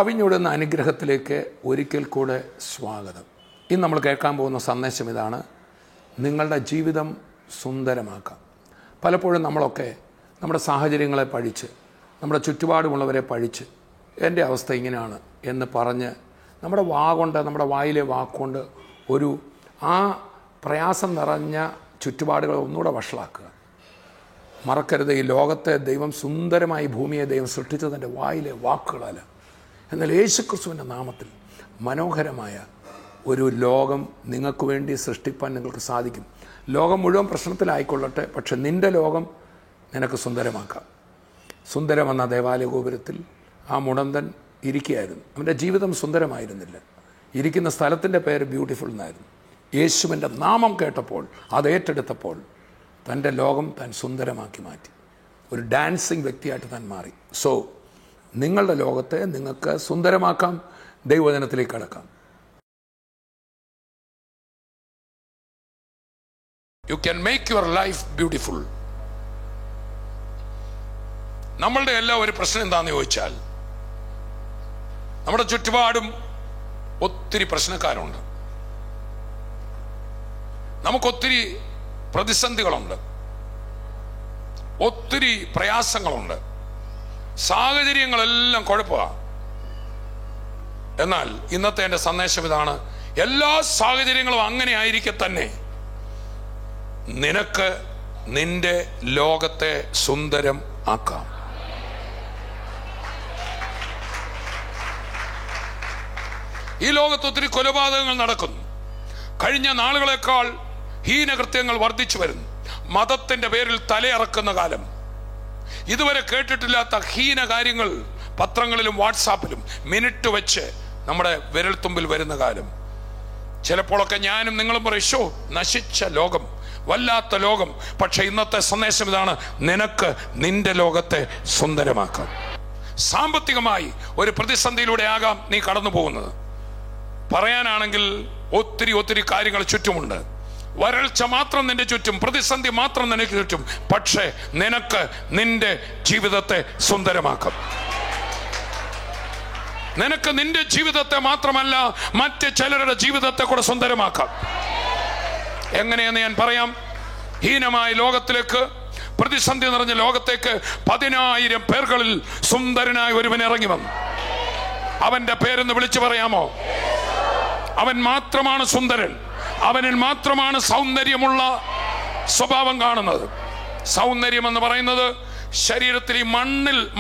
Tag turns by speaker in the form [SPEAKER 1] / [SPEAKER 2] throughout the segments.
[SPEAKER 1] കവിഞ്ഞൊടുന്ന അനുഗ്രഹത്തിലേക്ക് ഒരിക്കൽ കൂടെ സ്വാഗതം. ഇന്ന് നമ്മൾ കേൾക്കാൻ പോകുന്ന സന്ദേശം ഇതാണ്: നിങ്ങളുടെ ജീവിതം സുന്ദരമാക്കാം. പലപ്പോഴും നമ്മളൊക്കെ നമ്മുടെ സാഹചര്യങ്ങളെ പഴിച്ച്, നമ്മുടെ ചുറ്റുപാടുമുള്ളവരെ പഴിച്ച്, എൻ്റെ അവസ്ഥ ഇങ്ങനെയാണ് എന്ന് പറഞ്ഞ് നമ്മുടെ നമ്മുടെ വായിലെ വാക്കുകൊണ്ട് ആ പ്രയാസം നിറഞ്ഞ ചുറ്റുപാടുകളെ ഒന്നുകൂടെ വഷളാക്കുക. മറക്കരുത്, ഈ ലോകത്തെ ദൈവം സുന്ദരമായി, ഭൂമിയെ ദൈവം സൃഷ്ടിച്ചതിൻ്റെ വായിലെ വാക്കുകളല്ല. എന്നാൽ യേശുക്രിസ്തുവിൻ്റെ നാമത്തിൽ മനോഹരമായ ഒരു ലോകം നിങ്ങൾക്ക് വേണ്ടി സൃഷ്ടിപ്പാൻ നിങ്ങൾക്ക് സാധിക്കും. ലോകം മുഴുവൻ പ്രശ്നത്തിലായിക്കൊള്ളട്ടെ, പക്ഷെ നിൻ്റെ ലോകം നിനക്ക് സുന്ദരമാക്കാം. സുന്ദരമെന്ന ദേവാലയ ഗോപുരത്തിൽ ആ മുടന്തൻ ഇരിക്കുകയായിരുന്നു. അവൻ്റെ ജീവിതം സുന്ദരമായിരുന്നില്ല. ഇരിക്കുന്ന സ്ഥലത്തിൻ്റെ പേര് ബ്യൂട്ടിഫുൾ എന്നായിരുന്നു. യേശുവിൻ്റെ നാമം കേട്ടപ്പോൾ, അത് ഏറ്റെടുത്തപ്പോൾ തൻ്റെ ലോകം താൻ സുന്ദരമാക്കി മാറ്റി. ഒരു ഡാൻസിങ് വ്യക്തിയായിട്ട് താൻ മാറി. സോ നിങ്ങളുടെ ലോകത്തെ നിങ്ങൾക്ക് സുന്ദരമാക്കാം. ദൈവവചനത്തിലേക്ക് കടക്കാം. You can make your life beautiful. നമ്മളുടെ എല്ലാം ഒരു പ്രശ്നം എന്താണെന്ന് ചോദിച്ചാൽ, നമ്മുടെ ചുറ്റുപാടും ഒത്തിരി പ്രശ്നക്കാരുണ്ട്. നമുക്കൊത്തിരി പ്രതിസന്ധികളുണ്ട്, ഒത്തിരി പ്രയാസങ്ങളുണ്ട്, സാഹചര്യങ്ങളെല്ലാം കുഴപ്പമാണ്. എന്നാൽ ഇന്നത്തെ എൻ്റെ സന്ദേശം ഇതാണ്: എല്ലാ സാഹചര്യങ്ങളും അങ്ങനെ ആയിരിക്കെ തന്നെ നിനക്ക് നിന്റെ ലോകത്തെ സുന്ദരം ആക്കാം. ഈ ലോകത്ത് ഒത്തിരി കൊലപാതകങ്ങൾ നടക്കുന്നു. കഴിഞ്ഞ നാളുകളെക്കാൾ ഹീനകൃത്യങ്ങൾ വർദ്ധിച്ചു വരുന്നു. മതത്തിന്റെ പേരിൽ തലയറക്കുന്ന കാലം. ഇതുവരെ കേട്ടിട്ടില്ലാത്ത ഹീന കാര്യങ്ങൾ പത്രങ്ങളിലും വാട്സാപ്പിലും മിനിറ്റ് വെച്ച് നമ്മുടെ വിരൽത്തുമ്പിൽ വരുന്ന കാലം. ചിലപ്പോഴൊക്കെ ഞാനും നിങ്ങളും പറയും, നശിച്ച ലോകം, വല്ലാത്ത ലോകം. പക്ഷെ ഇന്നത്തെ സന്ദേശം ഇതാണ്: നിനക്ക് നിന്റെ ലോകത്തെ സുന്ദരമാക്കാം. സാമ്പത്തികമായി ഒരു പ്രതിസന്ധിയിലൂടെ ആകാം നീ കടന്നു പോകുന്നത്. പറയാനാണെങ്കിൽ ഒത്തിരി കാര്യങ്ങൾ ചുറ്റുമുണ്ട്. വരൾച്ച മാത്രം നിന്റെ ചുറ്റും, പ്രതിസന്ധി മാത്രം നിനക്ക് ചുറ്റും. പക്ഷേ നിനക്ക് നിന്റെ ജീവിതത്തെ സുന്ദരമാക്കാം. നിനക്ക് നിന്റെ ജീവിതത്തെ മാത്രമല്ല, മറ്റ് ചിലരുടെ ജീവിതത്തെ കൂടെ സുന്ദരമാക്കാം. എങ്ങനെയെന്ന് ഞാൻ പറയാം. ഹീനമായ ലോകത്തിലേക്ക്, പ്രതിസന്ധി നിറഞ്ഞ ലോകത്തേക്ക് 10,000 പേർകളിൽ സുന്ദരനായ ഒരുവൻ ഇറങ്ങി വന്നു. അവന്റെ പേരെന്ന് വിളിച്ചു പറയാമോ? അവൻ മാത്രമാണ് സുന്ദരൻ. അവനിൽ മാത്രമാണ് സൗന്ദര്യമുള്ള സ്വഭാവം കാണുന്നത്. സൗന്ദര്യം എന്ന് പറയുന്നത് ശരീരത്തിൽ, ഈ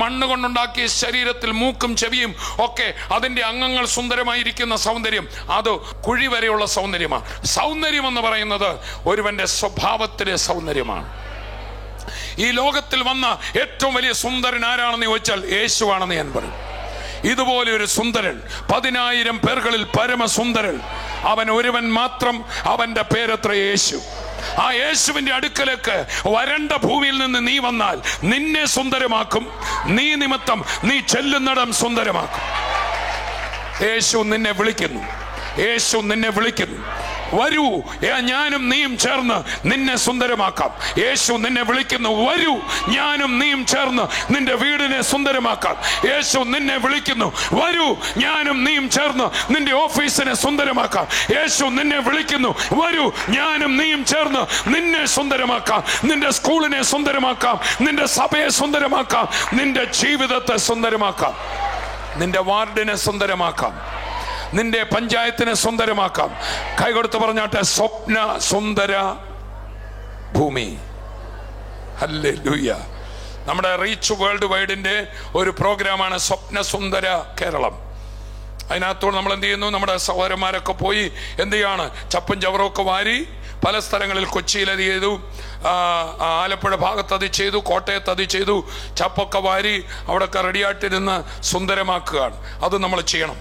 [SPEAKER 1] മണ്ണ് കൊണ്ടുണ്ടാക്കിയ ശരീരത്തിൽ മൂക്കും ചെവിയും ഒക്കെ അതിൻ്റെ അംഗങ്ങൾ സുന്ദരമായിരിക്കുന്ന സൗന്ദര്യം, അത് കുഴി വരെയുള്ള സൗന്ദര്യമാണ്. സൗന്ദര്യം എന്ന് പറയുന്നത് ഒരുവന്റെ സ്വഭാവത്തിലെ സൗന്ദര്യമാണ്. ഈ ലോകത്തിൽ വന്ന ഏറ്റവും വലിയ സുന്ദരൻ ആരാണെന്ന് ചോദിച്ചാൽ യേശുവാണെന്ന് ഞാൻ പറയും. ഇതുപോലെ ഒരു സുന്ദരൻ, 10,000 പേർകളിൽ പരമസുന്ദരൻ, അവൻ ഒരുവൻ മാത്രം. അവന്റെ പേരത്ര യേശു. ആ യേശുവിന്റെ അടുക്കലേക്ക് വരണ്ട ഭൂമിയിൽ നിന്ന് നീ വന്നാൽ നിന്നെ സുന്ദരമാക്കും. നീ നിമിത്തം നീ ചെല്ലുന്നിടം സുന്ദരമാക്കും. യേശു നിന്നെ വിളിക്കുന്നു. യേശു നിന്നെ വിളിക്കുന്നു. വരൂ, ഞാനും നീയും ചേർന്ന് നിന്നെ സുന്ദരമാക്കാം. യേശു നിന്നെ വിളിക്കുന്നു. വരൂ, ഞാനും നീയും ചേർന്ന് നിന്റെ വീടിനെ സുന്ദരമാക്കാം. യേശു നിന്നെ വിളിക്കുന്നു. വരൂ, ഞാനും നീയും ചേർന്ന് നിന്റെ ഓഫീസിനെ സുന്ദരമാക്കാം. യേശു നിന്നെ വിളിക്കുന്നു. വരൂ, ഞാനും നീയും ചേർന്ന് നിന്നെ സുന്ദരമാക്കാം. നിന്റെ സ്കൂളിനെ സുന്ദരമാക്കാം. നിന്റെ സഭയെ സുന്ദരമാക്കാം. നിന്റെ ജീവിതത്തെ സുന്ദരമാക്കാം. നിന്റെ വാർഡിനെ സുന്ദരമാക്കാം. നിന്റെ പഞ്ചായത്തിനെ സുന്ദരമാക്കാം. കൈകൊടുത്ത് പറഞ്ഞാട്ടെ: സ്വപ്ന സുന്ദര ഭൂമി. ഹല്ലേലൂയ. നമ്മുടെ റീച്ച് വേൾഡ് വൈഡിന്റെ ഒരു പ്രോഗ്രാമാണ് സ്വപ്ന സുന്ദര കേരളം. അതിനകത്തോട് നമ്മൾ എന്ത് ചെയ്യുന്നു? നമ്മുടെ സഹോദരന്മാരൊക്കെ പോയി എന്ത് ചെയ്യാണ്? ചപ്പും ചവറൊക്കെ വാരി പല സ്ഥലങ്ങളിൽ, കൊച്ചിയിൽ അത് ചെയ്തു, ആലപ്പുഴ ഭാഗത്ത് അത് ചെയ്തു, കോട്ടയത്ത് അത് ചെയ്തു. ചപ്പൊക്കെ വാരി അവിടെയൊക്കെ റെഡിയായിട്ടിരുന്ന് സുന്ദരമാക്കുകയാണ്. അത് നമ്മൾ ചെയ്യണം.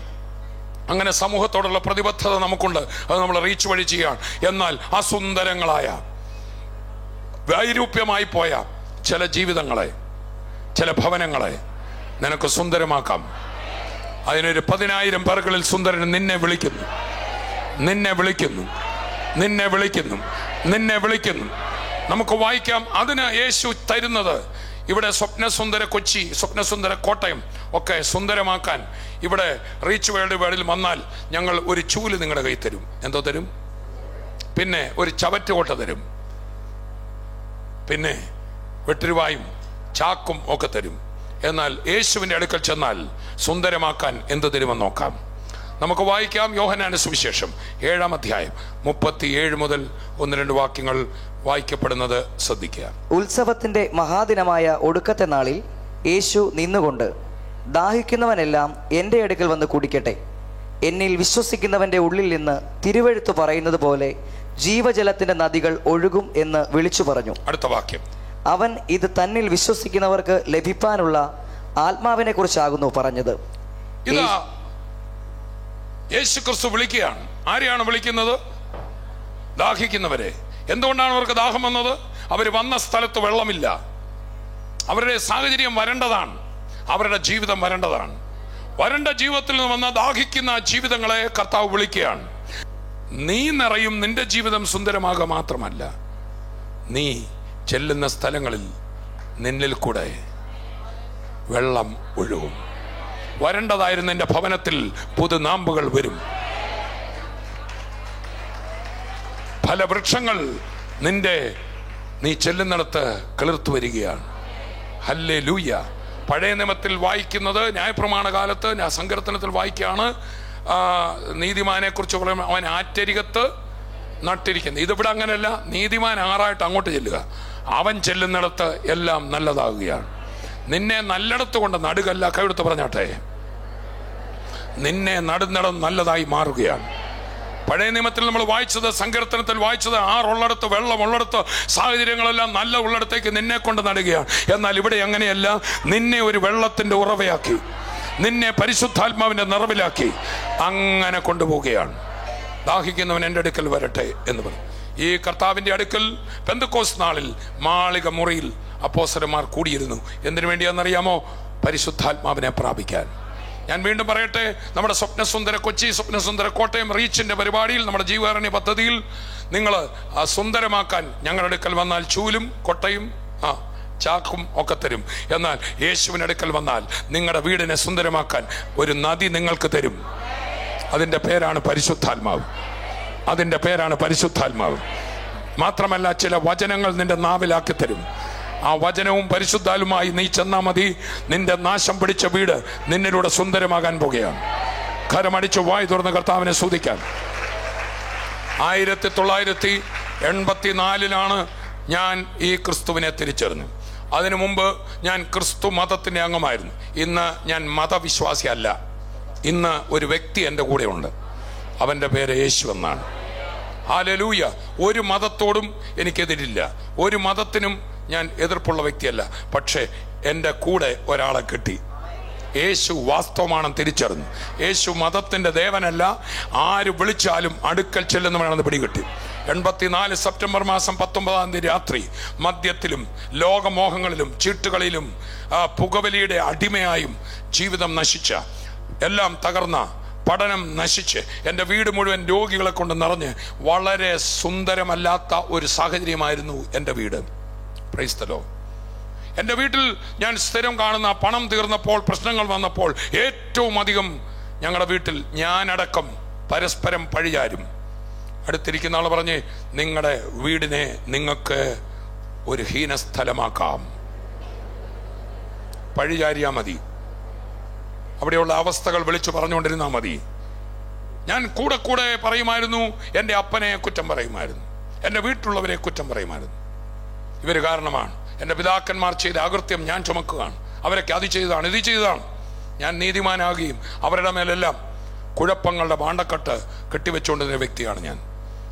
[SPEAKER 1] അങ്ങനെ സമൂഹത്തോടുള്ള പ്രതിബദ്ധത നമുക്കുണ്ട്. അത് നമ്മൾ റീച്ച് വഴി ചെയ്യുകയാണ്. എന്നാൽ അസുന്ദരങ്ങളായ, വൈരൂപ്യമായി പോയ ചില ജീവിതങ്ങളെ, ചില ഭവനങ്ങളെ നിനക്ക് സുന്ദരമാക്കാം. അതിനൊരു 10,000 പേർകളിൽ സുന്ദരൻ നിന്നെ വിളിക്കുന്നു. നിന്നെ വിളിക്കുന്നു. നിന്നെ വിളിക്കുന്നു. നിന്നെ വിളിക്കുന്നു. നമുക്ക് വായിക്കാം. അതിന് യേശു തരുന്നത് ഇവിടെ സ്വപ്നസുന്ദര കൊച്ചി, സ്വപ്നസുന്ദര കോട്ടയം ഒക്കെ സുന്ദരമാക്കാൻ ഇവിടെ റീച്ച് വേൾഡ് വേർഡിൽ വന്നാൽ ഞങ്ങൾ ഒരു ചൂല് നിങ്ങളുടെ കയ്യിൽ തരും. എന്തോ തരും? പിന്നെ ഒരു ചവറ്റുകൊട്ട തരും, പിന്നെ വെട്ടിരുവായും ചാക്കും ഒക്കെ തരും. എന്നാൽ യേശുവിൻ്റെ അടുക്കൽ ചെന്നാൽ സുന്ദരമാക്കാൻ എന്ത് തരുമെന്ന് നോക്കാം. നമുക്ക് വായിക്കാം. യോഹന്നാന്റെ സുവിശേഷം 7-ാം അധ്യായം 37 മുതൽ 1-2 വാക്യങ്ങൾ വായിക്കപ്പെടുന്നത് ശ്രദ്ധിക്കുക.
[SPEAKER 2] ഉത്സവത്തിന്റെ മഹാദിനമായ ഒടുക്കത്തെ നാളിൽ യേശു നിന്നുകൊണ്ട്, ദാഹിക്കുന്നവനെല്ലാം എൻ്റെ അടുക്കൽ വന്ന് കുടിക്കട്ടെ. എന്നിൽ വിശ്വസിക്കുന്നവന്റെ ഉള്ളിൽ നിന്ന് തിരുവെഴുത്ത് പറയുന്നത് പോലെ ജീവജലത്തിന്റെ നദികൾ ഒഴുകും എന്ന് വിളിച്ചു പറഞ്ഞു.
[SPEAKER 1] അടുത്ത വാക്യം,
[SPEAKER 2] അവൻ ഇത് തന്നിൽ വിശ്വസിക്കുന്നവർക്ക് ലഭിക്കാനുള്ള ആത്മാവിനെ കുറിച്ചാകുന്നു പറഞ്ഞത്.
[SPEAKER 1] ഇതാ യേശു ക്രിസ്തു വിളിക്കുകയാണ്. ആരെയാണ് വിളിക്കുന്നത്? ദാഹിക്കുന്നവരെ. എന്തുകൊണ്ടാണ് അവർക്ക് ദാഹം വന്നത്? അവർ വന്ന സ്ഥലത്ത് വെള്ളമില്ല. അവരുടെ സാഹചര്യം വരേണ്ടതാണ്, അവരുടെ ജീവിതം വരേണ്ടതാണ്. വരണ്ട ജീവിതത്തിൽ നിന്ന് വന്ന ദാഹിക്കുന്ന ജീവിതങ്ങളെ കർത്താവ് വിളിക്കുകയാണ്. നീ നിറയും, നിന്റെ ജീവിതം സുന്ദരമാകുക മാത്രമല്ല, നീ ചെല്ലുന്ന സ്ഥലങ്ങളിൽ നിന്നിൽ കൂടെ വെള്ളം ഒഴുകും. വരണ്ടതായിരുന്ന നിന്റെ ഭവനത്തിൽ പുതുനാമ്പുകൾ വരും. ഫലവൃക്ഷങ്ങൾ നീ ചെല്ലുന്നിടത്ത് കിളിർത്തു വരികയാണ്. ഹല്ലേലൂയ. പഴയ നിയമത്തിൽ വായിക്കുന്നത്, ന്യായപ്രമാണ കാലത്ത് സങ്കീർത്തനത്തിൽ വായിക്കുകയാണ്, നീതിമാനെ കുറിച്ച് പറയുമ്പോൾ അവൻ ആറ്റരികത്ത് നട്ടിരിക്കുന്നത്. ഇതിവിടെ അങ്ങനെയല്ല. നീതിമാൻ ആറായിട്ട് അങ്ങോട്ട് ചെല്ലുക, അവൻ ചെല്ലുന്നിടത്ത് എല്ലാം നല്ലതാകുകയാണ്. നിന്നെ നല്ലിടത്ത് കൊണ്ട് നടുകല്ല, കൈയെടുത്ത് പറഞ്ഞാട്ടെ, നിന്നെ നടുന്നിടം നല്ലതായി മാറുകയാണ്. പഴയ നിയമത്തിൽ നമ്മൾ വായിച്ചത്, സങ്കീർത്തനത്തിൽ വായിച്ചത്, ആറുള്ളിടത്ത് വെള്ളമുള്ളിടത്ത് സാഹചര്യങ്ങളെല്ലാം നല്ല ഉള്ളിടത്തേക്ക് നിന്നെ കൊണ്ട് നടുകയാണ്. എന്നാൽ ഇവിടെ അങ്ങനെയല്ല. നിന്നെ ഒരു വെള്ളത്തിന്റെ ഉറവയാക്കി, നിന്നെ പരിശുദ്ധാത്മാവിന്റെ നിറവിലാക്കി അങ്ങനെ കൊണ്ടുപോവുകയാണ്. ദാഹിക്കുന്നവൻ എൻ്റെ അടുക്കൽ വരട്ടെ എന്ന് പറഞ്ഞു. ഈ കർത്താവിന്റെ അടുക്കൽ പെന്തക്കോസ്ത് നാളിൽ മാളിക മുറിയിൽ അപ്പോസ്തലന്മാർ കൂടിയിരുന്നു. എന്തിനു വേണ്ടിയാണെന്നറിയാമോ? പരിശുദ്ധാത്മാവിനെ പ്രാപിക്കാൻ. ഞാൻ വീണ്ടും പറയട്ടെ, നമ്മുടെ സ്വപ്നസുന്ദര കൊച്ചി, സ്വപ്നസുന്ദര കോട്ടയം റീച്ചിന്റെ പരിപാടിയിൽ, നമ്മുടെ ജീവകാരുണ്യ പദ്ധതിയിൽ നിങ്ങൾ സുന്ദരമാക്കാൻ ഞങ്ങളുടെ അടുക്കൽ വന്നാൽ ചൂലും കൊട്ടയും ചാക്കും ഒക്കെ തരും. എന്നാൽ യേശുവിൻ്റെ അടുക്കൽ വന്നാൽ നിങ്ങളുടെ വീടിനെ സുന്ദരമാക്കാൻ ഒരു നദി നിങ്ങൾക്ക് തരും. അതിൻ്റെ പേരാണ് പരിശുദ്ധാത്മാവ്. അതിൻ്റെ പേരാണ് പരിശുദ്ധാത്മാവ്. മാത്രമല്ല, ചില വചനങ്ങൾ നിന്റെ നാവിലാക്കി തരും. ആ വചനവും പരിശുദ്ധാത്മാവുമായി നീ ചെന്നാൽ മതി. നിന്റെ നാശം പിടിച്ച വീട് നിന്നിലൂടെ സുന്ദരമാകാൻ പോകുകയാണ്. കരമടിച്ച് വായി തുറന്ന് കർത്താവിനെ സ്തുതിക്കാൻ. 1984 ഞാൻ ഈ ക്രിസ്തുവിനെ തിരിച്ചറിഞ്ഞു. അതിനു മുമ്പ് ഞാൻ ക്രിസ്തു മതത്തിൻ്റെ അംഗമായിരുന്നു. ഇന്ന് ഞാൻ മതവിശ്വാസിയല്ല. ഇന്ന് ഒരു വ്യക്തി എൻ്റെ കൂടെ ഉണ്ട്. അവൻ്റെ പേര് യേശു എന്നാണ്. ഹല്ലേലൂയ. ഒരു മതത്തോടും എനിക്കെതിരില്ല, ഒരു മതത്തിനും ഞാൻ എതിർപ്പുള്ള വ്യക്തിയല്ല. പക്ഷേ എൻ്റെ കൂടെ ഒരാളെ കിട്ടി. യേശു വാസ്തവമാണെന്ന് തിരിച്ചറിഞ്ഞു. യേശു മതത്തിൻ്റെ ദേവനല്ല. ആര് വിളിച്ചാലും അടുക്കൽ ചെല്ലുന്നവനാണെന്ന് പിടികിട്ടി. 84 സെപ്റ്റംബർ മാസം 19-ാം തീയതി രാത്രി മദ്യത്തിലും ലോകമോഹങ്ങളിലും ചീട്ടുകളിലും പുകവലിയുടെ അടിമയായും ജീവിതം നശിച്ച, എല്ലാം തകർന്ന, പഠനം നശിച്ച്, എൻ്റെ വീട് മുഴുവൻ രോഗികളെ കൊണ്ട് നിറഞ്ഞ് വളരെ സുന്ദരമല്ലാത്ത ഒരു സാഹചര്യമായിരുന്നു എൻ്റെ വീട്. Praise the Lord. എൻ്റെ വീട്ടിൽ ഞാൻ സ്ഥിരം കാണുന്ന, പണം തീർന്നപ്പോൾ, പ്രശ്നങ്ങൾ വന്നപ്പോൾ ഏറ്റവും അധികം ഞങ്ങളുടെ വീട്ടിൽ ഞാനടക്കം പരസ്പരം പഴിചാരും. അടുത്തിരിക്കുന്ന ആൾ പറഞ്ഞ്, നിങ്ങളുടെ വീടിനെ നിങ്ങൾക്ക് ഒരു ഹീനസ്ഥലമാക്കാം, പഴിചാരിയാ മതി, അവിടെയുള്ള അവസ്ഥകൾ വിളിച്ചു പറഞ്ഞുകൊണ്ടിരുന്നാൽ മതി. ഞാൻ കൂടെ കൂടെ പറയുമായിരുന്നു, എൻ്റെ അപ്പനെ കുറ്റം പറയുമായിരുന്നു, എൻ്റെ വീട്ടിലുള്ളവരെ കുറ്റം പറയുമായിരുന്നു. ഇവർ കാരണമാണ് എൻ്റെ പിതാക്കന്മാർ ചെയ്ത അകൃത്യം ഞാൻ ചുമക്കുകയാണ്. അവരൊക്കെ അത് ചെയ്തതാണ്, ഇത് ചെയ്തതാണ്. ഞാൻ നീതിമാനാകുകയും അവരുടെ മേലെല്ലാം കുഴപ്പങ്ങളുടെ ഭാണ്ഡക്കെട്ട് കെട്ടിവെച്ചുകൊണ്ടിരുന്ന വ്യക്തിയാണ് ഞാൻ.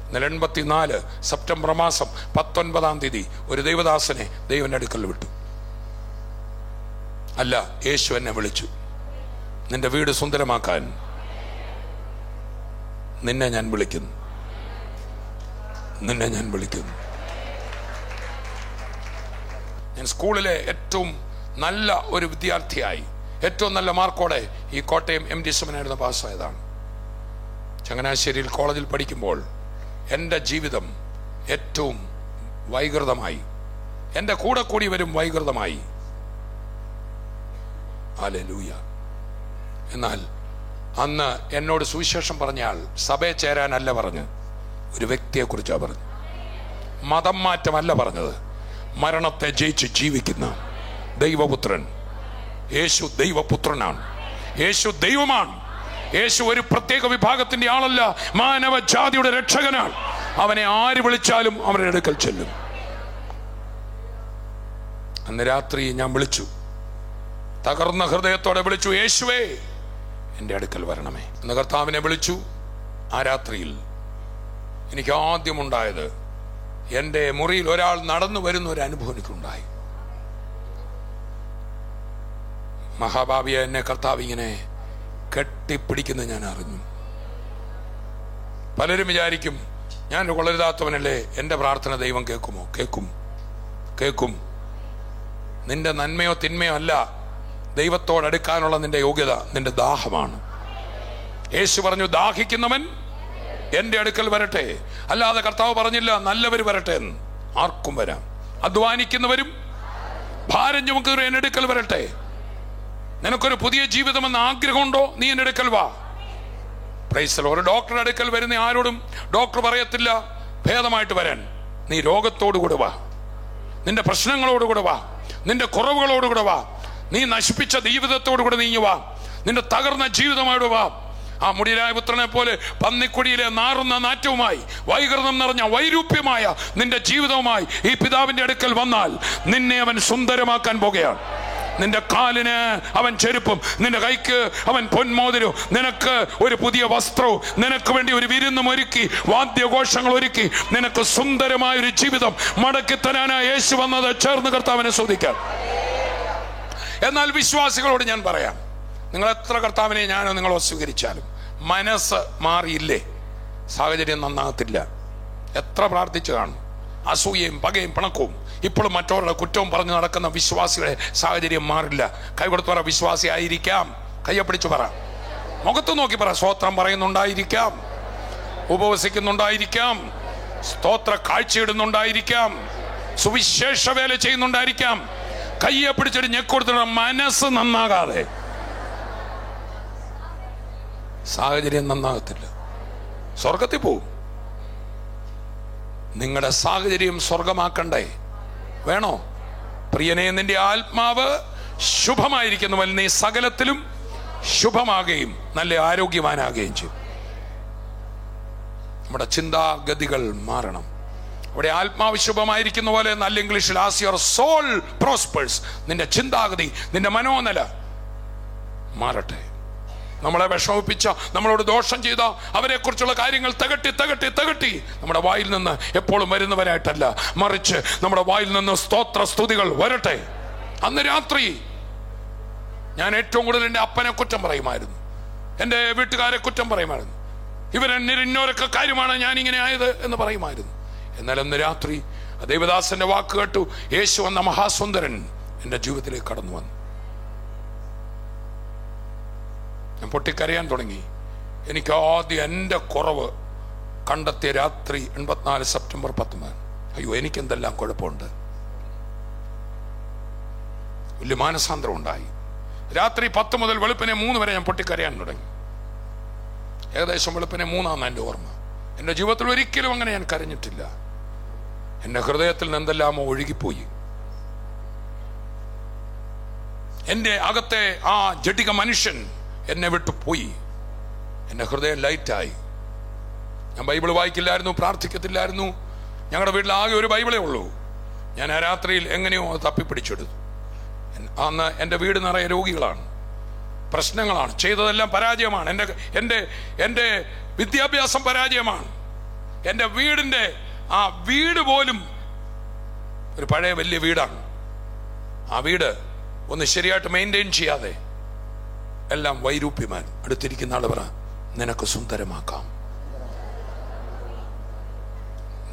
[SPEAKER 1] എന്നാൽ 84 സെപ്റ്റംബർ മാസം 19-ാം തീയതി ഒരു ദൈവദാസനെ ദൈവൻ്റെ അടുക്കൽ വിട്ടു. അല്ല, യേശു എന്നെ വിളിച്ചു. നിന്റെ വീട് സുന്ദരമാക്കാൻ നിന്നെ ഞാൻ വിളിക്കുന്നു, നിന്നെ ഞാൻ വിളിക്കുന്നു. ഞാൻ സ്കൂളിലെ ഏറ്റവും നല്ല ഒരു വിദ്യാർത്ഥിയായി, ഏറ്റവും നല്ല മാർക്കോടെ ഈ കോട്ടയം MD സെമിനാരിൽ പാസ്സായതാണ്. ചങ്ങനാശ്ശേരിയിൽ കോളേജിൽ പഠിക്കുമ്പോൾ എൻ്റെ ജീവിതം ഏറ്റവും വൈകൃതമായി, എൻ്റെ കൂടെ കൂടി വരും വൈകൃതമായി. ഹല്ലേലൂയ. എന്നാൽ അന്ന് എന്നോട് സുവിശേഷം പറഞ്ഞയാൾ സഭയെ ചേരാനല്ല പറഞ്ഞ്, ഒരു വ്യക്തിയെ കുറിച്ചാണ് പറഞ്ഞത്. മതം മാറ്റമല്ല പറഞ്ഞത്, മരണത്തെ ജയിച്ച് ജീവിക്കുന്ന ദൈവപുത്രൻ. യേശു ദൈവപുത്രനാണ്, യേശു ദൈവമാണ്. യേശു ഒരു പ്രത്യേക വിഭാഗത്തിന്റെ ആളല്ല, മാനവ ജാതിയുടെ രക്ഷകനാണ്. അവനെ ആര് വിളിച്ചാലും അവരുടെ അടുക്കൽ ചെല്ലും. അന്ന് രാത്രി ഞാൻ വിളിച്ചു, തകർന്ന ഹൃദയത്തോടെ വിളിച്ചു, യേശുവേ എൻ്റെ അടുക്കൽ വരണമേ എന്ന് കർത്താവിനെ വിളിച്ചു. ആ രാത്രിയിൽ എനിക്ക് ആദ്യമുണ്ടായത്, എൻ്റെ മുറിയിൽ ഒരാൾ നടന്നു വരുന്ന ഒരു അനുഭവം എനിക്കുണ്ടായി. മഹാഭാവിയെ എന്നെ കർത്താവ് ഇങ്ങനെ കെട്ടിപ്പിടിക്കുന്നത് ഞാൻ അറിഞ്ഞു. പലരും വിചാരിക്കും ഞാൻ കൊള്ളരുതാത്തവനല്ലേ, എൻ്റെ പ്രാർത്ഥന ദൈവം കേൾക്കുമോ? കേൾക്കും. നിന്റെ നന്മയോ തിന്മയോ അല്ല, ദൈവത്തോടടുക്കാനുള്ള നിന്റെ യോഗ്യത നിന്റെ ദാഹമാണ്. യേശു പറഞ്ഞു, ദാഹിക്കുന്നവൻ എൻ്റെ അടുക്കൽ വരട്ടെ. അല്ലാതെ കർത്താവ് പറഞ്ഞില്ല നല്ലവർ വരട്ടെ എന്ന്. ആർക്കും വരാം. അധ്വാനിക്കുന്നവരും ഭാരം ചുമക്കുന്നവരും എൻ്റെ അടുക്കൽ വരട്ടെ. നിനക്കൊരു പുതിയ ജീവിതമെന്ന് ആഗ്രഹമുണ്ടോ? നീ എൻ്റെ അടുക്കൽ വാ. Praise the Lord. ഒരു ഡോക്ടറുടെ അടുക്കൽ വരുന്ന ആരോടും ഡോക്ടർ പറയത്തില്ല ഭേദമായിട്ട് വരാൻ. നീ രോഗത്തോടുകൂടെ വാ, നിന്റെ പ്രശ്നങ്ങളോടുകൂടെ വാ, നിന്റെ കുറവുകളോടുകൂടെ വാ, നീ നശിപ്പിച്ച ജീവിതത്തോടുകൂടെ നീങ്ങി വാ, നിന്റെ തകർന്ന ജീവിതമായിട്ട് വാ. ആ മുടിയരായ പുത്രനെ പോലെ പന്നിക്കുടിയിലെ നാറുന്ന നാറ്റവുമായി വൈകൃതം നിറഞ്ഞ വൈരൂപ്യമായ നിന്റെ ജീവിതവുമായി ഈ പിതാവിന്റെ അടുക്കൽ വന്നാൽ നിന്നെ അവൻ സുന്ദരമാക്കാൻ പോകുകയാണ്. നിന്റെ കാലിന് അവൻ ചെരുപ്പും, നിന്റെ കൈക്ക് അവൻ പൊന്മോതിരവും, നിനക്ക് ഒരു പുതിയ വസ്ത്രവും, നിനക്ക് വേണ്ടി ഒരു വിരുന്നും ഒരുക്കി, വാദ്യഘോഷങ്ങൾ ഒരുക്കി, നിനക്ക് സുന്ദരമായ ഒരു ജീവിതം മടക്കി തരാനായി യേശു വന്നത്. ചേർന്ന് കർത്താവിനെ സ്തുതിക്കാം. എന്നാൽ വിശ്വാസികളോട് ഞാൻ പറയാം, നിങ്ങൾ എത്ര കർത്താവിനെ ഞാനോ നിങ്ങളോ സ്വീകരിച്ചാലും മനസ്സ് മാറിയില്ലേ, സാഹചര്യം നന്നാകത്തില്ല. എത്ര പ്രാർത്ഥിച്ചു കാണും. അസൂയയും പകയും പിണക്കവും ഇപ്പോഴും മറ്റവരുടെ കുറ്റവും പറഞ്ഞു നടക്കുന്ന വിശ്വാസികളെ സാഹചര്യം മാറില്ല. കൈകൊടുത്ത് പറ, വിശ്വാസി ആയിരിക്കാം. കയ്യെ പിടിച്ചു പറ, മുഖത്ത് നോക്കി പറ, സ്തോത്രം പറയുന്നുണ്ടായിരിക്കാം, ഉപവസിക്കുന്നുണ്ടായിരിക്കാം, സ്തോത്ര കാഴ്ചയിടുന്നുണ്ടായിരിക്കാം, സുവിശേഷ വേല ചെയ്യുന്നുണ്ടായിരിക്കാം. കയ്യെ പിടിച്ചിട്ട് ഞെക്കൊടുത്തിട്ട് മനസ്സ് നന്നാകാതെ സാഹചര്യം നന്നാകത്തില്ല, സ്വർഗത്തിൽ പോവും. നിങ്ങളുടെ സാഹചര്യം സ്വർഗമാക്കണ്ടേ? വേണോ? പ്രിയനെ, നിന്റെ ആത്മാവ് ശുഭമായിരിക്കുന്നുവൽ നീ സകലത്തിലും ശുഭമാകുകയും നല്ല ആരോഗ്യവാനാകുകയും ചെയ്യും. നമ്മുടെ ചിന്താഗതികൾ മാറണം. അവിടെ ആത്മാവ് ശുഭമായിരിക്കുന്ന പോലെ, നല്ല ഇംഗ്ലീഷിൽ ആസ് യുവർ സോൾ പ്രോസ്പേഴ്സ്, നിന്റെ ചിന്താഗതി, നിന്റെ മനോനില മാറട്ടെ. നമ്മളെ വിഷമിപ്പിച്ച, നമ്മളോട് ദോഷം ചെയ്ത അവരെ കുറിച്ചുള്ള കാര്യങ്ങൾ തകട്ടി നമ്മുടെ വായിൽ നിന്ന് എപ്പോഴും വരുന്നവരായിട്ടല്ല, മറിച്ച് നമ്മുടെ വായിൽ നിന്ന് സ്തോത്ര സ്തുതികൾ വരട്ടെ. അന്ന് രാത്രി ഞാൻ ഏറ്റവും കൂടുതൽ എൻ്റെ അപ്പനെ കുറ്റം പറയുമായിരുന്നു, എൻ്റെ വീട്ടുകാരെ കുറ്റം പറയുമായിരുന്നു. ഇന്നോരൊക്കെ കാര്യമാണ് ഞാൻ ഇങ്ങനെ ആയത് എന്ന് പറയുമായിരുന്നു. എന്നാൽ അന്ന് രാത്രി ദൈവദാസന്റെ വാക്ക് കേട്ടു, യേശു എന്ന മഹാസുന്ദരൻ എൻ്റെ ജീവിതത്തിലേക്ക് കടന്നു വന്നു. ഞാൻ പൊട്ടിക്കരയാൻ തുടങ്ങി. എനിക്ക് ആദ്യം എൻ്റെ കുറവ് കണ്ടെത്തിയ രാത്രി 84 സെപ്റ്റംബർ 19. അയ്യോ, എനിക്കെന്തെല്ലാം കുഴപ്പമുണ്ട്. വലിയ മാനസാന്തരം ഉണ്ടായി. രാത്രി 10 മുതൽ വെളുപ്പിനെ 3 വരെ ഞാൻ പൊട്ടിക്കരയാൻ തുടങ്ങി. ഏകദേശം വെളുപ്പിനെ 3 എൻ്റെ ഓർമ്മ. എൻ്റെ ജീവിതത്തിൽ ഒരിക്കലും അങ്ങനെ ഞാൻ കരഞ്ഞിട്ടില്ല. എൻ്റെ ഹൃദയത്തിൽ നിന്ന് എന്തെല്ലാമോ ഒഴുകിപ്പോയി. എൻ്റെ അകത്തെ ആ ജഡിക മനുഷ്യൻ എന്നെ വിട്ടു പോയി. എൻ്റെ ഹൃദയം ലൈറ്റായി. ഞാൻ ബൈബിൾ വായിക്കില്ലായിരുന്നു, പ്രാർത്ഥിക്കത്തില്ലായിരുന്നു. ഞങ്ങളുടെ വീട്ടിൽ ആകെ ഒരു ബൈബിളേ ഉള്ളൂ. ഞാൻ ആ രാത്രിയിൽ എങ്ങനെയോ അത് തപ്പിപ്പിടിച്ചെടുത്തു. അന്ന് എൻ്റെ വീട് നിറയെ രോഗികളാണ്, പ്രശ്നങ്ങളാണ്, ചെയ്തതെല്ലാം പരാജയമാണ്. എൻ്റെ വിദ്യാഭ്യാസം പരാജയമാണ്. എൻ്റെ വീടിൻ്റെ ആ വീട് പോലും ഒരു പഴയ വലിയ വീടാണ്. ആ വീട് ഒന്ന് ശരിയായിട്ട് മെയിൻറ്റെയിൻ ചെയ്യാതെ എല്ലാം വൈരൂപ്യമാണ്. അടുത്തിരിക്കുന്ന ആൾ പറ, നിനക്ക് സുന്ദരമാക്കാം.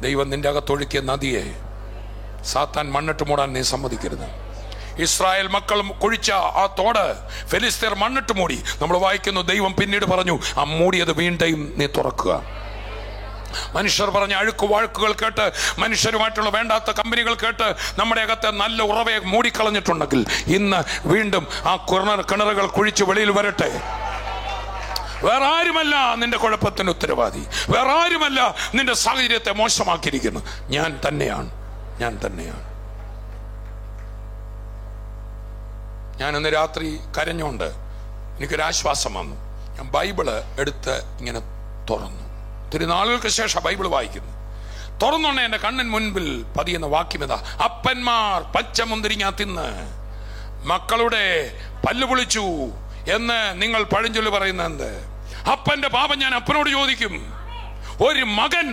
[SPEAKER 1] ദൈവം നിന്റെ അകത്തൊഴുക്കിയ നദിയെ സാത്താൻ മണ്ണിട്ട് മൂടാൻ നീ സമ്മതിക്കരുത്. ഇസ്രായേൽ മക്കൾ കുഴിച്ച ആ തോട് ഫെലിസ്തീർ മണ്ണിട്ട് മൂടി. നമ്മൾ വായിക്കുന്നു, ദൈവം പിന്നീട് പറഞ്ഞു, ആ മൂടിയത് വീണ്ടും നീ തുറക്കുക. മനുഷ്യർ പറഞ്ഞ അഴുക്ക് വഴക്കുകൾ കേട്ട്, മനുഷ്യരുമായിട്ടുള്ള വേണ്ടാത്ത കമ്പനികൾ കേട്ട് നമ്മുടെ അകത്തെ നല്ല ഉറവയെ മൂടിക്കളഞ്ഞിട്ടുണ്ടെങ്കിൽ ഇന്ന് വീണ്ടും ആ കിണറുകൾ കുഴിച്ച് വെളിയിൽ വരട്ടെ. വേറെ ആരുമല്ല നിന്റെ കുഴപ്പത്തിന് ഉത്തരവാദി. വേറെ ആരുമല്ല നിന്റെ സാഹചര്യത്തെ മോശമാക്കിയിരിക്കുന്നു. ഞാൻ തന്നെയാണ്. ഞാൻ ഇന്ന് രാത്രി കരഞ്ഞുകൊണ്ട് എനിക്കൊരാശ്വാസം വന്നു. ഞാൻ ബൈബിള് എടുത്ത് ഇങ്ങനെ തുറന്നു. ഒത്തിരി നാളുകൾക്ക് ശേഷം ബൈബിൾ വായിക്കുന്നു. തുറന്നോണ്ടേ എൻ്റെ കണ്ണിന് മുൻപിൽ പതിയുന്ന വാക്യം ഇതാ: അപ്പന്മാർ പച്ചമുന്തിരിങ്ങ തിന്ന് മക്കളുടെ പല്ല് പൊളിച്ചു എന്ന് നിങ്ങൾ പഴഞ്ചൊല്ല് പറയുന്നത്. അപ്പന്റെ പാപം ഞാൻ അപ്പനോട് ചോദിക്കും. ഒരു മകൻ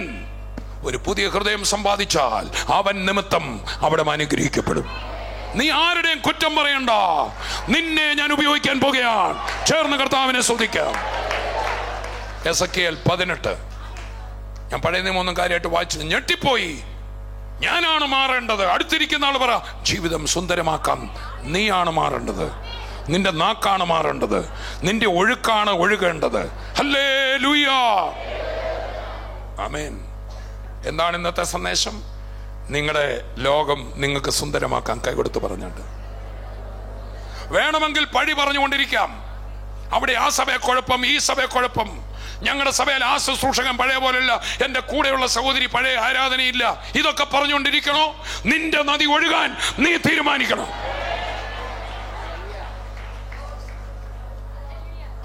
[SPEAKER 1] ഒരു പുതിയ ഹൃദയം സമ്പാദിച്ചാൽ അവൻ നിമിത്തം അവിടെ അനുഗ്രഹിക്കപ്പെടും. നീ ആരുടെയും കുറ്റം പറയണ്ട. നിന്നെ ഞാൻ ഉപയോഗിക്കാൻ പോകുകയാണ്. ചേർന്ന് കർത്താവിനെ സ്തുതിക്കാം. എസെക്കിയേൽ 18. ഞാൻ പഴയ നിയമമൊന്നും കാര്യമായിട്ട് വായിച്ചത് ഞെട്ടിപ്പോയി. ഞാനാണ് മാറേണ്ടത്. അടുത്തിരിക്കുന്ന ആൾ പറ, ജീവിതം സുന്ദരമാക്കാം നീയാണ് മാറേണ്ടത്. നിന്റെ നാക്കാണ് മാറേണ്ടത്. നിന്റെ ഒഴുക്കാണ് ഒഴുകേണ്ടത്. ഹല്ലേലൂയ, ആമേൻ. എന്താണ് ഇന്നത്തെ സന്ദേശം? നിങ്ങളുടെ ലോകം നിങ്ങൾക്ക് സുന്ദരമാക്കാൻ കൈകൊടുത്ത് പറഞ്ഞിട്ട് വേണമെങ്കിൽ പഴി പറഞ്ഞുകൊണ്ടിരിക്കാം. അവിടെ ആ സഭയെ കുഴപ്പം, ഈ സഭയെ കുഴപ്പം. ഞങ്ങളുടെ സഭയിൽ ആ ശുശ്രൂഷകൻ പഴയ പോലെയല്ല, എൻ്റെ കൂടെയുള്ള സഹോദരി പഴയ ആരാധനയില്ല. ഇതൊക്കെ പറഞ്ഞുകൊണ്ടിരിക്കണോ? നിന്റെ നദി ഒഴുകാൻ നീ തീരുമാനിക്കണം.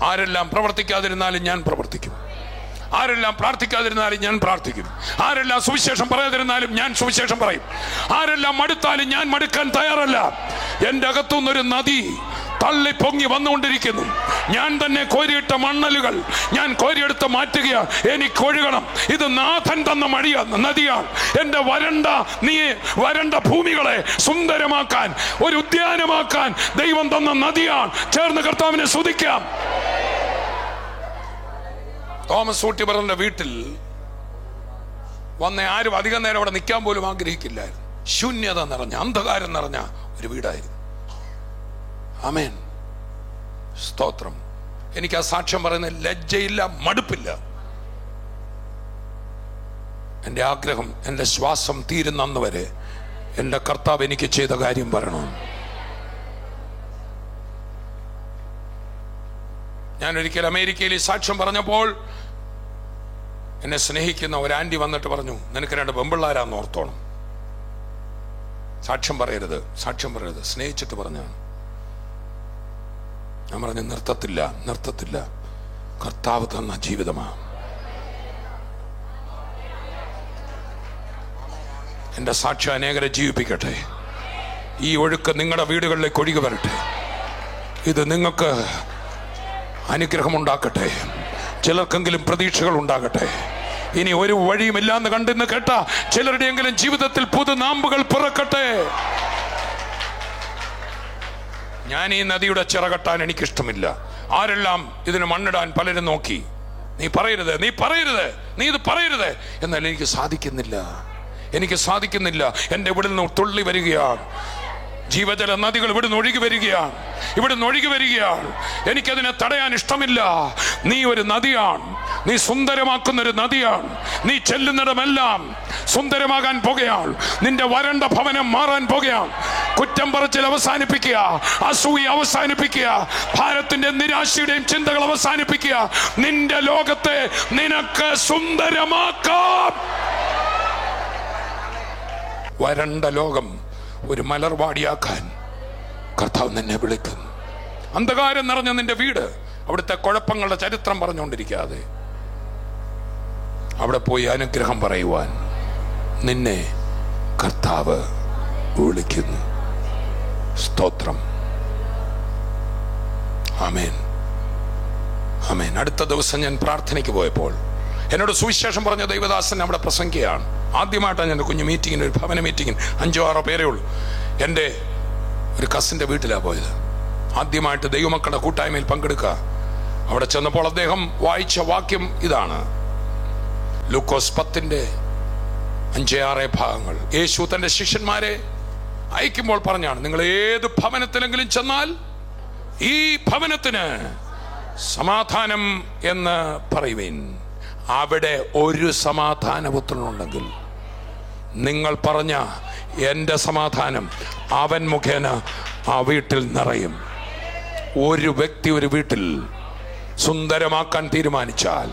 [SPEAKER 1] ആരെല്ലാം പ്രവർത്തിക്കാതിരുന്നാലും ഞാൻ പ്രവർത്തിക്കും. ആരെല്ലാം പ്രാർത്ഥിക്കാതിരുന്നാലും ഞാൻ പ്രാർത്ഥിക്കും. ആരെല്ലാം സുവിശേഷം പറയാതിരുന്നാലും ഞാൻ സുവിശേഷം പറയും. ആരെല്ലാം മടുത്താലും ഞാൻ മടുക്കാൻ തയ്യാറല്ല. എൻ്റെ അകത്തുനിന്നൊരു നദി തള്ളി പൊങ്ങി വന്നുകൊണ്ടിരിക്കുന്നു. ഞാൻ തന്നെ കോരിയിട്ട മണ്ണലുകൾ ഞാൻ കോരിയെടുത്ത് മാറ്റുകയാണ്. എനിക്ക് ഒഴുകണം. ഇത് നാഥൻ തന്ന നദിയാണ്. എൻ്റെ വരണ്ട ഭൂമികളെ സുന്ദരമാക്കാൻ, ഒരു ഉദ്യാനമാക്കാൻ ദൈവം തന്ന നദിയാണ്. ചേർന്ന് കർത്താവിനെ സ്തുതിക്കാം. തോമസ് ഊട്ടിബറിന്റെ വീട്ടിൽ വന്ന ആരും അധികം നേരം അവിടെ നിൽക്കാൻ പോലും ആഗ്രഹിക്കില്ലായിരുന്നു. ശൂന്യത നിറഞ്ഞ, അന്ധകാരം നിറഞ്ഞ ഒരു വീടായിരുന്നു. ആമേൻ, സ്തോത്രം. എനിക്ക് ആ സാക്ഷ്യം പറയുന്ന ലജ്ജയില്ല, മടുപ്പില്ല. എൻ്റെ ആഗ്രഹം, എൻ്റെ ശ്വാസം തീരുന്ന അന്ന് വരെ എൻ്റെ കർത്താവ് എനിക്ക് ചെയ്ത കാര്യം പറയണം. ഞാൻ ഒരിക്കൽ അമേരിക്കയിൽ ഈ സാക്ഷ്യം പറഞ്ഞപ്പോൾ എന്നെ സ്നേഹിക്കുന്ന ഒരു ആന്റി വന്നിട്ട് പറഞ്ഞു, നിനക്ക് 2 പെമ്പിള്ളാരാന്ന് ഓർത്തോണം. സാക്ഷ്യം പറയരുത്. സ്നേഹിച്ചിട്ട് പറഞ്ഞാണ്. ഞാൻ പറഞ്ഞു, നിർത്തത്തില്ല. കർത്താവ് തന്ന ജീവിതമാണ്. എൻ്റെ സാക്ഷ്യം അനേകരെ ജീവിപ്പിക്കട്ടെ. ഈ ഒഴുക്ക് നിങ്ങളുടെ വീടുകളിലേക്ക് ഒഴുകി വരട്ടെ. ഇത് നിങ്ങൾക്ക് അനുഗ്രഹമുണ്ടാക്കട്ടെ. ചിലർക്കെങ്കിലും പ്രതീക്ഷകൾ ഉണ്ടാകട്ടെ. ഇനി ഒരു വഴിയുമില്ലാന്ന് കണ്ടെന്ന് കേട്ട ചിലരുടെയെങ്കിലും ജീവിതത്തിൽ പുതുനാമ്പുകൾ പിറക്കട്ടെ. ഞാൻ ഈ നദിയുടെ ചിറകെട്ടാൻ എനിക്കിഷ്ടമില്ല. ആരെല്ലാം ഇതിന് മണ്ണിടാൻ പലരും നോക്കി. നീ പറയരുത്, നീ ഇത് പറയരുത്. എന്നാൽ എനിക്ക് സാധിക്കുന്നില്ല. എൻ്റെ ഇവിടെ നിന്ന് തുള്ളി വരികയാണ്. ജീവജല നദികൾ ഇവിടുന്ന് ഒഴുകി വരികയാണ്. എനിക്കതിനെ തടയാൻ ഇഷ്ടമില്ല. നീ ഒരു നദിയാണ്. നീ സുന്ദരമാക്കുന്നൊരു നദിയാണ്. നീ ചെല്ലുന്നിടമെല്ലാം സുന്ദരമാകാൻ പോകുകയാണ്. നിന്റെ വരണ്ട ഭവനം മാറാൻ പോകുകയാണ്. കുറ്റം പറച്ചിൽ അവസാനിപ്പിക്കുക, അസൂയ അവസാനിപ്പിക്കുക, ഭാരത്തിന്റെ നിരാശയുടെയും ചിന്തകൾ അവസാനിപ്പിക്കുക. നിന്റെ ലോകത്തെ നിനക്ക് സുന്ദരമാക്കാം. വരണ്ട ലോകം ഒരു മലർവാടിയാക്കാൻ കർത്താവ് നിന്നെ വിളിക്കുന്നു. അന്ധകാരം നിറഞ്ഞ നിന്റെ വീട്, അവിടുത്തെ കുഴപ്പങ്ങളുടെ ചരിത്രം പറഞ്ഞുകൊണ്ടിരിക്കാതെ അവിടെ പോയി അനുഗ്രഹം പറയുവാൻ നിന്നെ കർത്താവ് വിളിക്കുന്നു. സ്തോത്രം. ആമേൻ. അടുത്ത ദിവസം ഞാൻ പ്രാർത്ഥനയ്ക്ക് പോയപ്പോൾ എന്നോട് സുവിശേഷം പറഞ്ഞ ദൈവദാസൻ അവിടെ പ്രസംഗിക്കുകയാണ്. ആദ്യമായിട്ടാണ് ഞാൻ കുഞ്ഞു മീറ്റിങ്ങിന്, ഒരു ഭവന മീറ്റിങ്ങിന് 5-6 പേരേ ഉള്ളൂ. എൻ്റെ ഒരു കസിൻ്റെ വീട്ടിലാണ് പോയത്. ആദ്യമായിട്ട് ദൈവമക്കളുടെ കൂട്ടായ്മയിൽ പങ്കെടുക്കുക. അവിടെ ചെന്നപ്പോൾ അദ്ദേഹം വായിച്ച വാക്യം ഇതാണ്, ലൂക്കോസ് 10:5-6 ഭാഗങ്ങൾ. യേശു തൻ്റെ ശിഷ്യന്മാരെ അയക്കുമ്പോൾ പറഞ്ഞാണ്, നിങ്ങൾ ഏത് ഭവനത്തിലെങ്കിലും ചെന്നാൽ ഈ ഭവനത്തിന് സമാധാനം എന്ന് പറയുവിൻ. അവിടെ ഒരു സമാധാനപുത്രനുണ്ടെങ്കിൽ നിങ്ങൾ പറഞ്ഞ എൻ്റെ സമാധാനം അവൻ മുഖേന ആ വീട്ടിൽ നിറയും. ഒരു വ്യക്തി ഒരു വീട്ടിൽ സുന്ദരമാക്കാൻ തീരുമാനിച്ചാൽ,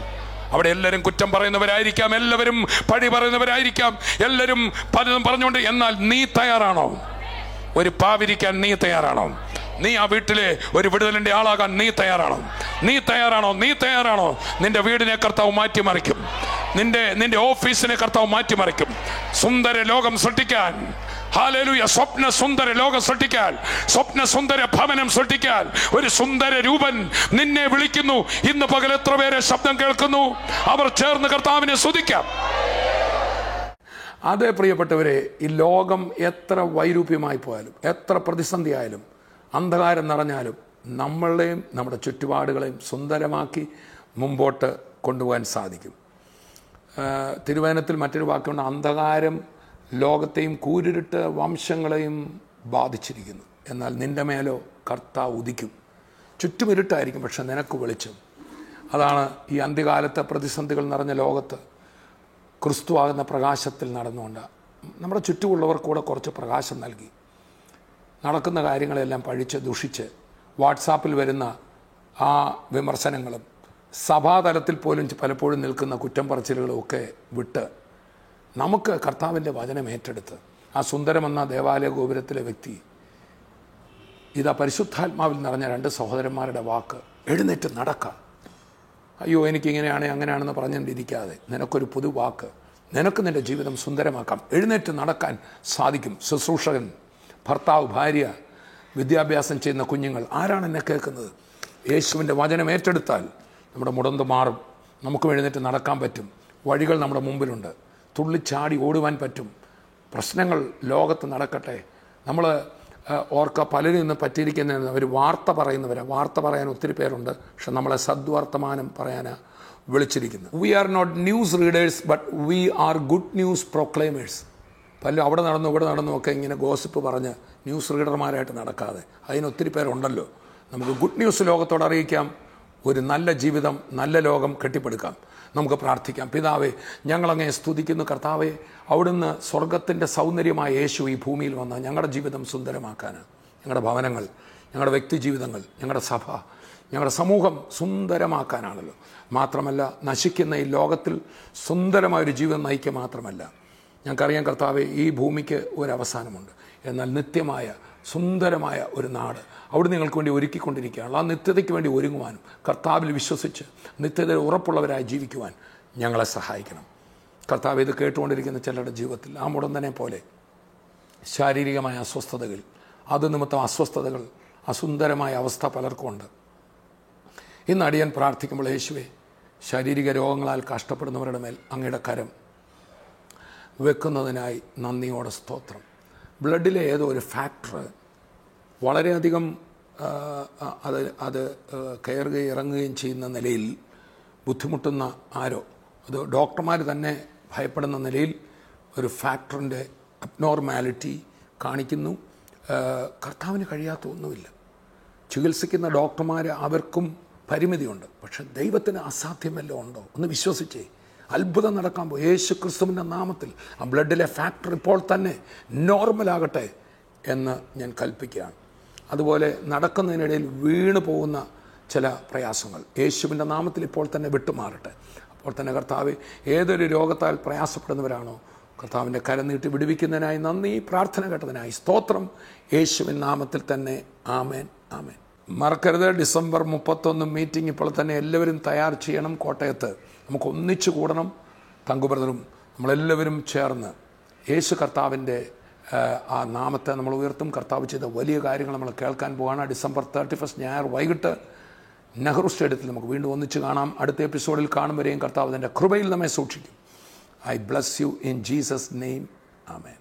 [SPEAKER 1] അവിടെ എല്ലാവരും കുറ്റം പറയുന്നവരായിരിക്കാം, എല്ലാവരും പഴി പറയുന്നവരായിരിക്കാം, എല്ലാവരും പലതും പറഞ്ഞുകൊണ്ട്, എന്നാൽ നീ തയ്യാറാണോ? ഒരു പാവിരിക്കാൻ നീ തയ്യാറാണോ? നീ ആ വീട്ടിലെ ഒരു വിടുതലിന്റെ ആളാകാൻ നീ തയ്യാറാണോ? നീ തയ്യാറാണോ? നീ തയ്യാറാണോ? നിന്റെ വീടിനെ കർത്താവ് മാറ്റിമറിക്കും. നിന്റെ ഓഫീസിനെ കർത്താവ് മാറ്റിമറിക്കും. സുന്ദര ലോകം സൃഷ്ടിക്കാൻ, ഹല്ലേലൂയ, സ്വപ്ന സുന്ദര ലോകം സൃഷ്ടിക്കാൻ, സ്വപ്ന സുന്ദര ഭവനം സൃഷ്ടിക്കാൻ ഒരു സുന്ദര രൂപൻ നിന്നെ വിളിക്കുന്നു. ഇന്ന് പകൽ എത്ര പേരെ ശബ്ദം കേൾക്കുന്നു? അവർ ചേർന്ന് കർത്താവിനെ സ്തുതിക്കാം. അതേ പ്രിയപ്പെട്ടവരെ, ഈ ലോകം എത്ര വൈരൂപ്യമായി പോയാലും, എത്ര പ്രതിസന്ധി ആയാലും, അന്ധകാരം നിറഞ്ഞാലും, നമ്മളെയും നമ്മുടെ ചുറ്റുപാടുകളെയും സുന്ദരമാക്കി മുമ്പോട്ട് കൊണ്ടുപോകാൻ സാധിക്കും. തിരുവചനത്തിൽ മറ്റൊരു വാക്കുണ്ട്, അന്ധകാരം ലോകത്തെയും കൂരിരുട്ട് വംശങ്ങളെയും ബാധിച്ചിരിക്കുന്നു, എന്നാൽ നിന്റെ മേലോ കർത്താവ് ഉദിക്കും. ചുറ്റും ഇരുട്ടായിരിക്കും, പക്ഷെ നിനക്ക് വെളിച്ചം. അതാണ് ഈ അന്ത്യകാലത്തെ പ്രതിസന്ധികൾ നിറഞ്ഞ ലോകത്ത് ക്രിസ്തുവാകുന്ന പ്രകാശത്തിൽ നടന്നുകൊണ്ട് നമ്മുടെ ചുറ്റുമുള്ളവർ കൂടെ കുറച്ച് പ്രകാശം നൽകി. നടക്കുന്ന കാര്യങ്ങളെല്ലാം പഴിച്ച് ദുഷിച്ച് വാട്സാപ്പിൽ വരുന്ന ആ വിമർശനങ്ങളും സഭാതലത്തിൽ പോലും പലപ്പോഴും നിൽക്കുന്ന കുറ്റം പറച്ചിലുകളും ഒക്കെ വിട്ട് നമുക്ക് കർത്താവിൻ്റെ വചനം ഏറ്റെടുത്ത്, ആ സുന്ദരമെന്ന ദേവാലയ ഗോപുരത്തിലെ വ്യക്തി ഇതാ പരിശുദ്ധാത്മാവിൽ നിറഞ്ഞ 2 സഹോദരന്മാരുടെ വാക്ക്, എഴുന്നേറ്റ് നടക്കാം. അയ്യോ എനിക്കിങ്ങനെയാണ് അങ്ങനെയാണെന്ന് പറഞ്ഞുകൊണ്ടിരിക്കാതെ നിനക്കൊരു പുതുവാക്ക്, നിനക്ക് നിൻ്റെ ജീവിതം സുന്ദരമാക്കാം. എഴുന്നേറ്റ് നടക്കാൻ സാധിക്കും. ശുശ്രൂഷകൻ, ഭർത്താവ്, ഭാര്യ, വിദ്യാഭ്യാസം ചെയ്യുന്ന കുഞ്ഞുങ്ങൾ, ആരാണ് എന്നെ കേൾക്കുന്നത്? യേശുവിൻ്റെ വചനം ഏറ്റെടുത്താൽ നമ്മുടെ മുടന്ത് മാറും. നമുക്കും എഴുന്നേറ്റ് നടക്കാൻ പറ്റും. വഴികൾ നമ്മുടെ മുമ്പിലുണ്ട്. തുള്ളിച്ചാടി ഓടുവാൻ പറ്റും. പ്രശ്നങ്ങൾ ലോകത്ത് നടക്കട്ടെ. നമ്മൾ ഓർക്ക പലരും ഇന്ന് പറ്റിയിരിക്കുന്ന ഒരു വാർത്ത പറയുന്നവരാണ്. വാർത്ത പറയാൻ ഒത്തിരി പേരുണ്ട്, പക്ഷെ നമ്മളെ സദ്വർത്തമാനം പറയാനാണ് വിളിച്ചിരിക്കുന്നത്. We are not news readers, but we are good news proclaimers. പല അവിടെ നടന്നു ഇവിടെ നടന്നു ഒക്കെ ഇങ്ങനെ ഗോസിപ്പ് പറഞ്ഞ് ന്യൂസ് റീഡർമാരായിട്ട് നടക്കാതെ, അതിനൊത്തിരി പേരുണ്ടല്ലോ. നമുക്ക് ഗുഡ് ന്യൂസ് ലോകത്തോട് അറിയിക്കാം. ഒരു നല്ല ജീവിതം, നല്ല ലോകം കെട്ടിപ്പടുക്കാം. നമുക്ക് പ്രാർത്ഥിക്കാം. പിതാവേ, ഞങ്ങളങ്ങേ സ്തുതിക്കുന്നു. കർത്താവേ, അവിടുന്ന് സ്വർഗത്തിൻ്റെ സൗന്ദര്യമായ യേശു ഈ ഭൂമിയിൽ വന്ന് ഞങ്ങളുടെ ജീവിതം സുന്ദരമാക്കാൻ, ഞങ്ങളുടെ ഭവനങ്ങൾ, ഞങ്ങളുടെ വ്യക്തി ജീവിതങ്ങൾ, ഞങ്ങളുടെ സഭ, ഞങ്ങളുടെ സമൂഹം സുന്ദരമാക്കാനാണല്ലോ. മാത്രമല്ല, നശിക്കുന്ന ഈ ലോകത്തിൽ സുന്ദരമായൊരു ജീവിതം നയിക്കുക മാത്രമല്ല, ഞങ്ങൾക്കറിയാം കർത്താവേ, ഈ ഭൂമിക്ക് ഒരവസാനമുണ്ട്. എന്നാൽ നിത്യമായ സുന്ദരമായ ഒരു നാട് അവിടെ നിങ്ങൾക്ക് വേണ്ടി ഒരുക്കിക്കൊണ്ടിരിക്കുകയാണ്. ആ നിത്യതയ്ക്ക് വേണ്ടി ഒരുങ്ങുവാനും കർത്താവിൽ വിശ്വസിച്ച് നിത്യതയിൽ ഉറപ്പുള്ളവരായി ജീവിക്കുവാൻ ഞങ്ങളെ സഹായിക്കണം. കർത്താവ്, ഇത് കേട്ടുകൊണ്ടിരിക്കുന്ന ചിലരുടെ ജീവിതത്തിൽ ആ മുടന്തനെ പോലെ ശാരീരികമായ അസ്വസ്ഥതകൾ, അത് നിമിത്തം അസ്വസ്ഥതകൾ, അസുന്ദരമായ അവസ്ഥ പലർക്കുമുണ്ട്. ഇന്ന് അടിയൻ പ്രാർത്ഥിക്കുമ്പോൾ, യേശുവേ, ശാരീരിക രോഗങ്ങളാൽ കഷ്ടപ്പെടുന്നവരുടെ മേൽ അങ്ങയുടെ കരം വെക്കുന്നതിനായി നന്ദിയോടെ സ്തോത്രം. ബ്ലഡിലെ ഏതോ ഒരു ഫാക്ടർ വളരെയധികം അത് കയറുകയും ഇറങ്ങുകയും ചെയ്യുന്ന നിലയിൽ ബുദ്ധിമുട്ടുന്ന ആരോ, അത് ഡോക്ടർമാർ തന്നെ ഭയപ്പെടുന്ന നിലയിൽ ഒരു ഫാക്ടറിൻ്റെ അബ്നോർമാലിറ്റി കാണിക്കുന്നു. കർത്താവിന് കഴിയാത്ത ഒന്നുമില്ല. ചികിത്സിക്കുന്ന ഡോക്ടർമാർ, അവർക്കും പരിമിതിയുണ്ട്. പക്ഷെ ദൈവത്തിന് അസാധ്യമല്ലോ ഉണ്ടോ? ഒന്ന് വിശ്വസിച്ചേ. അത്ഭുതം നടക്കാൻ പോകും യേശു ക്രിസ്തുവിൻ്റെ നാമത്തിൽ. ആ ബ്ലഡിലെ ഫാക്ടർ ഇപ്പോൾ തന്നെ നോർമലാകട്ടെ എന്ന് ഞാൻ കൽപ്പിക്കുകയാണ്. അതുപോലെ നടക്കുന്നതിനിടയിൽ വീണു പോകുന്ന ചില പ്രയാസങ്ങൾ യേശുവിൻ്റെ നാമത്തിൽ ഇപ്പോൾ തന്നെ വിട്ടുമാറട്ടെ. അപ്പോൾ തന്നെ കർത്താവ്, ഏതൊരു രോഗത്താൽ പ്രയാസപ്പെടുന്നവരാണോ, കർത്താവിൻ്റെ കരം നീട്ടി വിടുവിക്കുന്നതിനായി നന്ദി. പ്രാർത്ഥന കേട്ടതിനായി സ്തോത്രം. യേശുവിൻ നാമത്തിൽ തന്നെ ആമേൻ, ആമേൻ. മറക്കരുത്, ഡിസംബർ 31 മീറ്റിംഗ് ഇപ്പോൾ തന്നെ എല്ലാവരും തയ്യാർ ചെയ്യണം. കോട്ടയത്ത് നമുക്ക് ഒന്നിച്ചു കൂടണം. തങ്കു ബ്രദറും നമ്മളെല്ലാവരും ചേർന്ന് യേശു കർത്താവിൻ്റെ ആ നാമത്തെ നമ്മൾ ഉയർത്തും. കർത്താവ് ചെയ്ത വലിയ കാര്യങ്ങൾ നമ്മൾ കേൾക്കാൻ പോവുകയാണ്. ഡിസംബർ 31 ഞായർ വൈകിട്ട് നെഹ്റു സ്റ്റേഡിയത്തിൽ നമുക്ക് വീണ്ടും ഒന്നിച്ച് കാണാം. അടുത്ത എപ്പിസോഡിൽ കാണും വരെയും കർത്താവ് തൻ്റെ കൃപയിൽ നമ്മെ സൂക്ഷിക്കും. I bless you in Jesus name, amen.